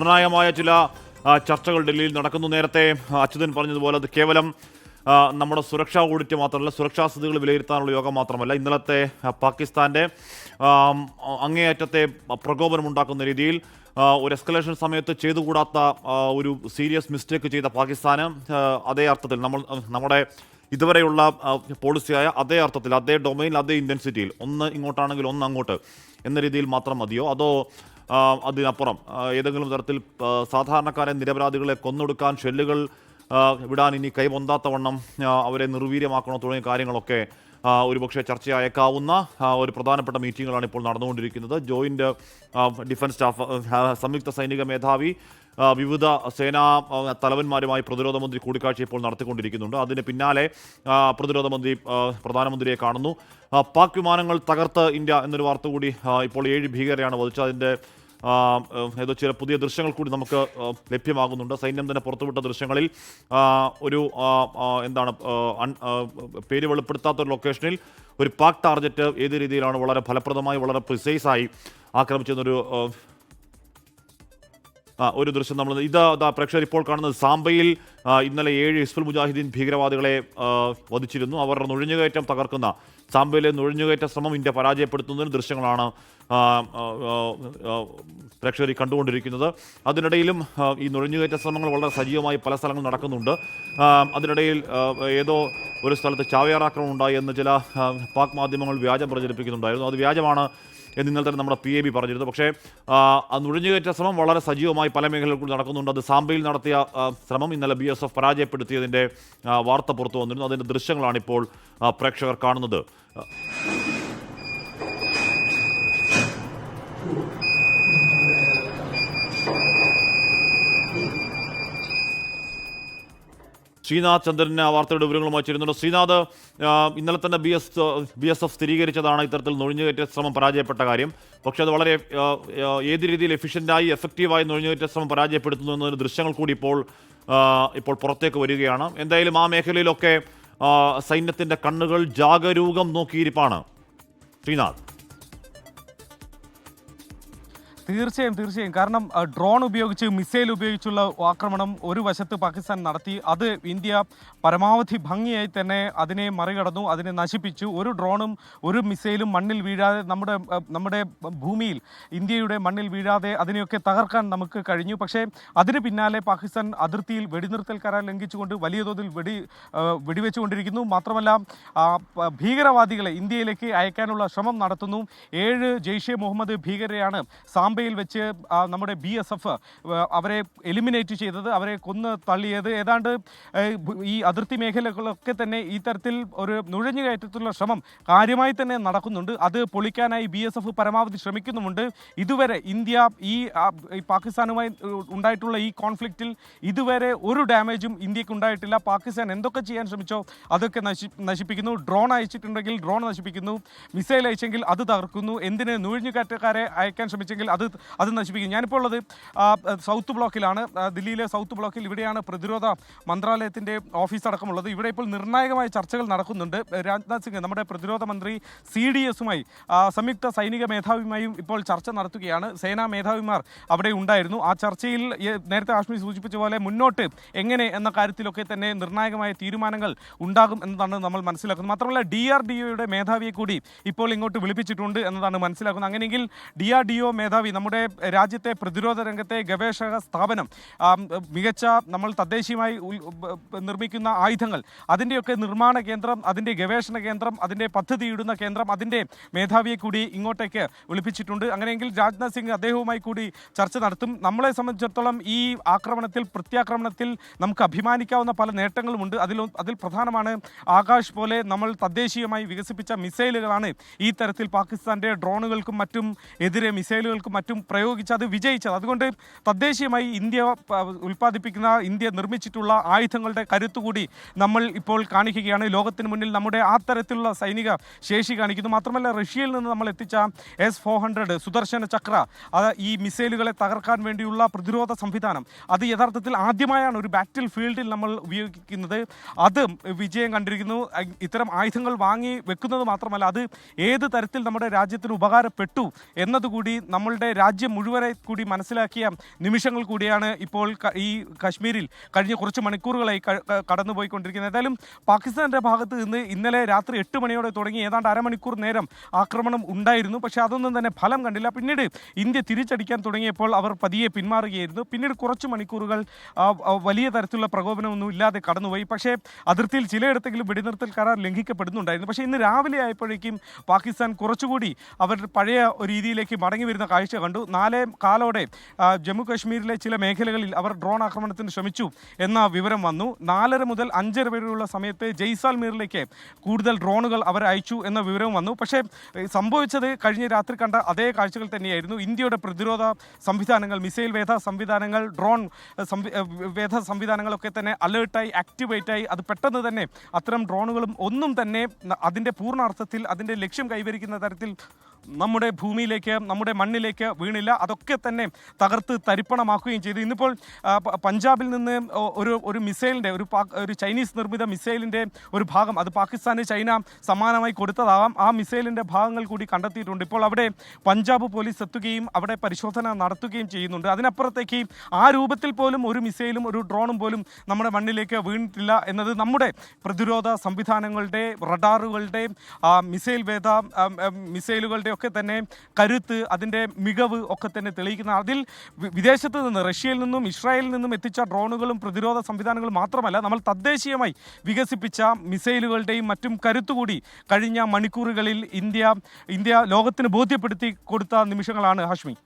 നിർണായകമായ ചില ചർച്ചകൾ ഡൽഹിയിൽ നടക്കുന്നു. നേരത്തെ അച്യുതൻ പറഞ്ഞതുപോലെ അത് കേവലം നമ്മുടെ സുരക്ഷാ ഓഡിറ്റ് മാത്രമല്ല, സുരക്ഷാ സ്ഥിതികൾ വിലയിരുത്താനുള്ള യോഗം മാത്രമല്ല. ഇന്നലത്തെ പാകിസ്ഥാൻ്റെ അങ്ങേയറ്റത്തെ പ്രകോപനമുണ്ടാക്കുന്ന രീതിയിൽ ഒരു എസ്കലേഷൻ സമയത്ത് ചെയ്തുകൂടാത്ത ഒരു സീരിയസ് മിസ്റ്റേക്ക് ചെയ്ത പാകിസ്ഥാന് അതേ അർത്ഥത്തിൽ നമ്മുടെ ഇതുവരെയുള്ള പോളിസിയായ അതേ അർത്ഥത്തിൽ, അതേ ഡൊമൈനിൽ, അതേ ഇൻറ്റൻസിറ്റിയിൽ, ഒന്ന് ഇങ്ങോട്ടാണെങ്കിൽ ഒന്ന് അങ്ങോട്ട് എന്ന രീതിയിൽ മാത്രം മതിയോ, അതോ അതിനപ്പുറം ഏതെങ്കിലും തരത്തിൽ സാധാരണക്കാരെ, നിരപരാധികളെ കൊന്നൊടുക്കാൻ, ഷെല്ലുകൾ വിടാൻ ഇനി കൈപൊന്താത്തവണ്ണം അവരെ നിർവീര്യമാക്കണോ തുടങ്ങിയ കാര്യങ്ങളൊക്കെ ഒരുപക്ഷെ ചർച്ചയായേക്കാവുന്ന ഒരു പ്രധാനപ്പെട്ട മീറ്റിങ്ങുകളാണ് ഇപ്പോൾ നടന്നുകൊണ്ടിരിക്കുന്നത്. ജോയിൻറ്റ് ഡിഫൻസ് സ്റ്റാഫ്, സംയുക്ത സൈനിക മേധാവി, വിവിധ സേനാ തലവന്മാരുമായി പ്രതിരോധ മന്ത്രി കൂടിക്കാഴ്ച ഇപ്പോൾ നടത്തിക്കൊണ്ടിരിക്കുന്നുണ്ട്. അതിന് പിന്നാലെ പ്രതിരോധ മന്ത്രി പ്രധാനമന്ത്രിയെ കാണുന്നു. പാക് വിമാനങ്ങൾ തകർത്ത് ഇന്ത്യ എന്നൊരു വാർത്ത കൂടി ഇപ്പോൾ 7 ഭീകരരെയാണ് വധിച്ചത്. അതിൻ്റെ ഏതോ ചില പുതിയ ദൃശ്യങ്ങൾ കൂടി നമുക്ക് ലഭ്യമാകുന്നുണ്ട്. സൈന്യം തന്നെ പുറത്തുവിട്ട ദൃശ്യങ്ങളിൽ ഒരു പേര് വെളിപ്പെടുത്താത്തൊരു ലൊക്കേഷനിൽ ഒരു പാക് ടാർഗറ്റ് ഏത് രീതിയിലാണ് വളരെ ഫലപ്രദമായി, വളരെ പ്രിസൈസായി ആക്രമിച്ചെന്നൊരു ഒരു ദൃശ്യം നമ്മൾ പ്രേക്ഷകർ ഇപ്പോൾ കാണുന്നത്. സാംബയിൽ ഇന്നലെ 7 ഹിസ്ബുൾ മുജാഹിദ്ദീൻ ഭീകരവാദികളെ വധിച്ചിരുന്നു. അവരുടെ നുഴഞ്ഞുകയറ്റം തകർക്കുന്ന സാംബയിലെ നുഴഞ്ഞുകയറ്റ ശ്രമം ഇന്ത്യ പരാജയപ്പെടുത്തുന്നതിന് ദൃശ്യങ്ങളാണ് പ്രേക്ഷകർ കണ്ടുകൊണ്ടിരിക്കുന്നത്. അതിനിടയിലും ഈ നുഴഞ്ഞുകയറ്റ ശ്രമങ്ങൾ വളരെ സജീവമായി പല സ്ഥലങ്ങളും നടക്കുന്നുണ്ട്. അതിനിടയിൽ ഏതോ ഒരു സ്ഥലത്ത് ചാവേറാക്രമണം ഉണ്ടായി എന്ന് ചില പാക് മാധ്യമങ്ങൾ വ്യാജം പ്രചരിപ്പിക്കുന്നുണ്ടായിരുന്നു. അത് വ്യാജമാണ് എന്ന് ഇന്നലെ തന്നെ നമ്മുടെ PAB പറഞ്ഞിരുന്നു. പക്ഷേ ആ നുഴഞ്ഞുകയറ്റ ശ്രമം വളരെ സജീവമായി പല മേഖലകളിൽ കൂടി നടക്കുന്നുണ്ട്. അത് സാംബയിൽ നടത്തിയ ശ്രമം ഇന്നലെ BSF പരാജയപ്പെടുത്തിയതിൻ്റെ വാർത്ത പുറത്തു വന്നിരുന്നു. അതിൻ്റെ ദൃശ്യങ്ങളാണിപ്പോൾ പ്രേക്ഷകർ കാണുന്നത്. ശ്രീനാഥ് ചന്ദ്രന് വാർത്തയുടെ വിവരങ്ങളുമായി ചേരുന്നുണ്ട്. ശ്രീനാഥ്, ഇന്നലെ തന്നെ BSF സ്ഥിരീകരിച്ചതാണ് ഇത്തരത്തിൽ നുഴഞ്ഞുകയറ്റ ശ്രമം പരാജയപ്പെട്ട കാര്യം. പക്ഷേ അത് വളരെ ഏത് രീതിയിൽ എഫിഷ്യൻ്റായി, എഫക്റ്റീവായി നുഴഞ്ഞുകയറ്റ ശ്രമം പരാജയപ്പെടുത്തുന്നു എന്നൊരു ദൃശ്യങ്ങൾ കൂടി ഇപ്പോൾ പുറത്തേക്ക് വരികയാണ്. എന്തായാലും ആ മേഖലയിലൊക്കെ സൈന്യത്തിൻ്റെ കണ്ണുകൾ ജാഗരൂകം നോക്കിയിരിപ്പാണ്. ശ്രീനാഥ്. തീർച്ചയായും. കാരണം ഡ്രോൺ ഉപയോഗിച്ച്, മിസൈൽ ഉപയോഗിച്ചുള്ള ആക്രമണം ഒരു വശത്ത് പാകിസ്ഥാൻ നടത്തി. അത് ഇന്ത്യ പരമാവധി ഭംഗിയായി തന്നെ അതിനെ മറികടന്നു, അതിനെ നശിപ്പിച്ചു. ഒരു ഡ്രോണും ഒരു മിസൈലും മണ്ണിൽ വീഴാതെ, നമ്മുടെ ഭൂമിയിൽ, ഇന്ത്യയുടെ മണ്ണിൽ വീഴാതെ അതിനെയൊക്കെ തകർക്കാൻ നമുക്ക് കഴിഞ്ഞു. പക്ഷേ അതിന് പിന്നാലെ പാകിസ്ഥാൻ അതിർത്തിയിൽ വെടിനിർത്തൽ കരാർ ലംഘിച്ചുകൊണ്ട് വലിയ തോതിൽ വെടിവെച്ചുകൊണ്ടിരിക്കുന്നു. മാത്രമല്ല ഭീകരവാദികളെ ഇന്ത്യയിലേക്ക് അയക്കാനുള്ള ശ്രമം നടത്തുന്നു. 7 ജെയ്ഷെ മുഹമ്മദ് ഭീകരരെയാണ് സാംബയിൽ വെച്ച് നമ്മുടെ BSF അവരെ എലിമിനേറ്റ് ചെയ്തത്, അവരെ കൊന്ന് തള്ളിയത്. ഏതാണ്ട് ഈ അതിർത്തി മേഖലകളൊക്കെ തന്നെ ഈ തരത്തിൽ ഒരു നുഴഞ്ഞുകയറ്റത്തിലുള്ള ശ്രമം കാര്യമായി തന്നെ നടക്കുന്നുണ്ട്. അത് പൊളിക്കാനായി BSF പരമാവധി ശ്രമിക്കുന്നുമുണ്ട്. ഇതുവരെ ഇന്ത്യ ഈ പാകിസ്ഥാനുമായി ഉണ്ടായിട്ടുള്ള ഈ കോൺഫ്ലിക്റ്റിൽ ഇതുവരെ ഒരു ഡാമേജും ഇന്ത്യക്ക് ഉണ്ടായിട്ടില്ല. പാകിസ്ഥാൻ എന്തൊക്കെ ചെയ്യാൻ ശ്രമിച്ചോ അതൊക്കെ നശിപ്പിക്കുന്നു. ഡ്രോൺ അയച്ചിട്ടുണ്ടെങ്കിൽ ഡ്രോൺ നശിപ്പിക്കുന്നു, മിസൈൽ അയച്ചെങ്കിൽ അത് തകർക്കുന്നു, എന്തിന് നുഴഞ്ഞുകയറ്റക്കാരെ അയക്കാൻ ശ്രമിച്ചെങ്കിൽ അത് നശിപ്പിക്കും. ഞാനിപ്പോൾ ഉള്ളത് സൗത്ത് ബ്ലോക്കിലാണ്, ദില്ലിയിലെ സൗത്ത് ബ്ലോക്കിൽ. ഇവിടെയാണ് പ്രതിരോധ മന്ത്രാലയത്തിൻ്റെ ഓഫീസ് അടക്കമുള്ളത്. ഇവിടെ ഇപ്പോൾ നിർണായകമായ ചർച്ചകൾ നടക്കുന്നുണ്ട്. രാജ്നാഥ് സിംഗ്, നമ്മുടെ പ്രതിരോധ മന്ത്രി, CDSുമായി, സംയുക്ത സൈനിക മേധാവിയുമായും ഇപ്പോൾ ചർച്ച നടത്തുകയാണ്. സേനാ മേധാവിമാർ അവിടെ ഉണ്ടായിരുന്നു. ആ ചർച്ചയിൽ നേരത്തെ ആഷ്മി സൂചിപ്പിച്ച പോലെ മുന്നോട്ട് എങ്ങനെ എന്ന കാര്യത്തിലൊക്കെ തന്നെ നിർണായകമായ തീരുമാനങ്ങൾ ഉണ്ടാകും എന്നതാണ് നമ്മൾ മനസ്സിലാക്കുന്നത്. മാത്രമല്ല DRDOയുടെ മേധാവിയെ കൂടി ഇപ്പോൾ ഇങ്ങോട്ട് വിളിപ്പിച്ചിട്ടുണ്ട് എന്നതാണ് മനസ്സിലാക്കുന്നത്. അങ്ങനെയെങ്കിൽ DRDO മേധാവി, നമ്മുടെ രാജ്യത്തെ പ്രതിരോധ രംഗത്തെ ഗവേഷക സ്ഥാപനം, മികച്ച നമ്മൾ തദ്ദേശീയമായി നിർമ്മിക്കുന്ന ആയുധങ്ങൾ, അതിൻ്റെയൊക്കെ നിർമ്മാണ കേന്ദ്രം, അതിൻ്റെ ഗവേഷണ കേന്ദ്രം, അതിൻ്റെ പദ്ധതിയിടുന്ന കേന്ദ്രം, അതിൻ്റെ മേധാവിയെ കൂടി ഇങ്ങോട്ടേക്ക് വിളിപ്പിച്ചിട്ടുണ്ട്. അങ്ങനെയെങ്കിൽ രാജ്നാഥ് സിംഗ് അദ്ദേഹവുമായി കൂടി ചർച്ച നടത്തും. നമ്മളെ സംബന്ധിച്ചിടത്തോളം ഈ പ്രത്യാക്രമണത്തിൽ നമുക്ക് അഭിമാനിക്കാവുന്ന പല നേട്ടങ്ങളുമുണ്ട്. അതിൽ പ്രധാനമാണ് ആകാശ് പോലെ നമ്മൾ തദ്ദേശീയമായി വികസിപ്പിച്ച മിസൈലുകളാണ് ഈ തരത്തിൽ പാകിസ്ഥാൻ്റെ ഡ്രോണുകൾക്കും മറ്റും എതിരെ, മിസൈലുകൾക്കും മറ്റും പ്രയോഗിച്ച് അത് വിജയിച്ചത്. അതുകൊണ്ട് തദ്ദേശീയമായി ഇന്ത്യ ഉൽപ്പാദിപ്പിക്കുന്ന, ഇന്ത്യ നിർമ്മിച്ചിട്ടുള്ള ആയുധങ്ങളുടെ കരുത്തുകൂടി നമ്മൾ ഇപ്പോൾ കാണിക്കുകയാണ്. ലോകത്തിന് മുന്നിൽ നമ്മുടെ ആ തരത്തിലുള്ള സൈനിക ശേഷി കാണിക്കുന്നു. മാത്രമല്ല റഷ്യയിൽ നിന്ന് നമ്മൾ എത്തിച്ച S-400 സുദർശന ചക്ര, ഈ മിസൈലുകളെ തകർക്കാൻ വേണ്ടിയുള്ള പ്രതിരോധ സംവിധാനം, അത് യഥാർത്ഥത്തിൽ ആദ്യമായാണ് ഒരു ബാറ്റിൽ ഫീൽഡിൽ നമ്മൾ ഉപയോഗിക്കുന്നത്. അത് വിജയം കണ്ടിരിക്കുന്നു. ഇത്തരം ആയുധങ്ങൾ വാങ്ങി വെക്കുന്നത് മാത്രമല്ല, അത് ഏത് തരത്തിൽ നമ്മുടെ രാജ്യത്തിന് ഉപകാരപ്പെട്ടു എന്നതുകൂടി നമ്മളുടെ രാജ്യം മുഴുവനെ കൂടി മനസ്സിലാക്കിയ നിമിഷങ്ങൾ കൂടിയാണ് ഇപ്പോൾ ഈ കശ്മീരിൽ കഴിഞ്ഞ കുറച്ച് മണിക്കൂറുകളായി കടന്നുപോയിക്കൊണ്ടിരിക്കുന്നത്. ഏതായാലും പാകിസ്ഥാൻ്റെ ഭാഗത്ത് നിന്ന് ഇന്നലെ രാത്രി 8 മണിയോടെ തുടങ്ങി ഏതാണ്ട് അരമണിക്കൂർ നേരം ആക്രമണം ഉണ്ടായിരുന്നു. പക്ഷേ അതൊന്നും തന്നെ ഫലം കണ്ടില്ല. പിന്നീട് ഇന്ത്യ തിരിച്ചടിക്കാൻ തുടങ്ങിയപ്പോൾ അവർ പതിയെ പിന്മാറുകയായിരുന്നു. പിന്നീട് കുറച്ച് മണിക്കൂറുകൾ വലിയ തരത്തിലുള്ള പ്രകോപനമൊന്നും ഇല്ലാതെ കടന്നുപോയി. പക്ഷേ അതിർത്തിയിൽ ചിലയിടത്തെങ്കിലും വെടിനിർത്തൽ കരാർ ലംഘിക്കപ്പെടുന്നുണ്ടായിരുന്നു. പക്ഷേ ഇന്ന് രാവിലെ ആയപ്പോഴേക്കും പാകിസ്ഥാൻ കുറച്ചുകൂടി അവരുടെ പഴയ ഒരു രീതിയിലേക്ക് മടങ്ങി വരുന്ന കാഴ്ച കണ്ടു. 4:15 ജമ്മു കാശ്മീരിലെ ചില മേഖലകളിൽ അവർ ഡ്രോൺ ആക്രമണത്തിന് ശ്രമിച്ചു എന്ന വിവരം വന്നു. 4:30 മുതൽ 5:30 വരെയുള്ള സമയത്ത് ജയ്സാൽമീറിലേക്ക് കൂടുതൽ ഡ്രോണുകൾ അവർ അയച്ചു എന്ന വിവരവും വന്നു. പക്ഷേ സംഭവിച്ചത് കഴിഞ്ഞ രാത്രി കണ്ട അതേ കാഴ്ചകൾ തന്നെയായിരുന്നു. ഇന്ത്യയുടെ പ്രതിരോധ സംവിധാനങ്ങൾ, മിസൈൽ വേധ സംവിധാനങ്ങൾ, ഡ്രോൺ വേധ സംവിധാനങ്ങളൊക്കെ തന്നെ അലേർട്ടായി, ആക്ടിവേറ്റായി. അത് പെട്ടെന്ന് തന്നെ അത്തരം ഡ്രോണുകളും ഒന്നും തന്നെ അതിൻ്റെ പൂർണ്ണാർത്ഥത്തിൽ അതിൻ്റെ ലക്ഷ്യം കൈവരിക്കുന്ന തരത്തിൽ നമ്മുടെ ഭൂമിയിലേക്ക്, നമ്മുടെ മണ്ണിലേക്ക് വീണില്ല. അതൊക്കെ തന്നെ തകർത്ത് തരിപ്പണമാക്കുകയും ചെയ്തു. ഇന്നിപ്പോൾ പഞ്ചാബിൽ നിന്ന് ഒരു മിസൈലിൻ്റെ ഒരു ചൈനീസ് നിർമ്മിത മിസൈലിൻ്റെ ഒരു ഭാഗം, അത് പാകിസ്ഥാന് ചൈന സമാനമായി കൊടുത്തതാകാം, ആ മിസൈലിൻ്റെ ഭാഗങ്ങൾ കൂടി കണ്ടെത്തിയിട്ടുണ്ട്. ഇപ്പോൾ അവിടെ പഞ്ചാബ് പോലീസ് എത്തുകയും അവിടെ പരിശോധന നടത്തുകയും ചെയ്യുന്നുണ്ട്. അതിനപ്പുറത്തേക്ക് ആ രൂപത്തിൽ പോലും ഒരു മിസൈലും ഒരു ഡ്രോണും പോലും നമ്മുടെ മണ്ണിലേക്ക് വീണിട്ടില്ല എന്നത് നമ്മുടെ പ്രതിരോധ സംവിധാനങ്ങളുടെ, റഡാറുകളുടെ, മിസൈലുകളുടെ ഒക്കെ തന്നെ കരുത്ത്, അതിൻ്റെ മികവ് ഒക്കെ തന്നെ തെളിയിക്കുന്ന. അതിൽ വിദേശത്ത് നിന്ന്, റഷ്യയിൽ നിന്നും ഇസ്രായേലിൽ നിന്നും എത്തിച്ച ഡ്രോണുകളും പ്രതിരോധ സംവിധാനങ്ങളും മാത്രമല്ല, നമ്മൾ തദ്ദേശീയമായി വികസിപ്പിച്ച മിസൈലുകളുടെയും മറ്റും കരുത്തുകൂടി കഴിഞ്ഞ മണിക്കൂറുകളിൽ ഇന്ത്യ ലോകത്തിന് ബോധ്യപ്പെടുത്തി കൊടുത്ത നിമിഷങ്ങളാണ് ഹാഷ്മി.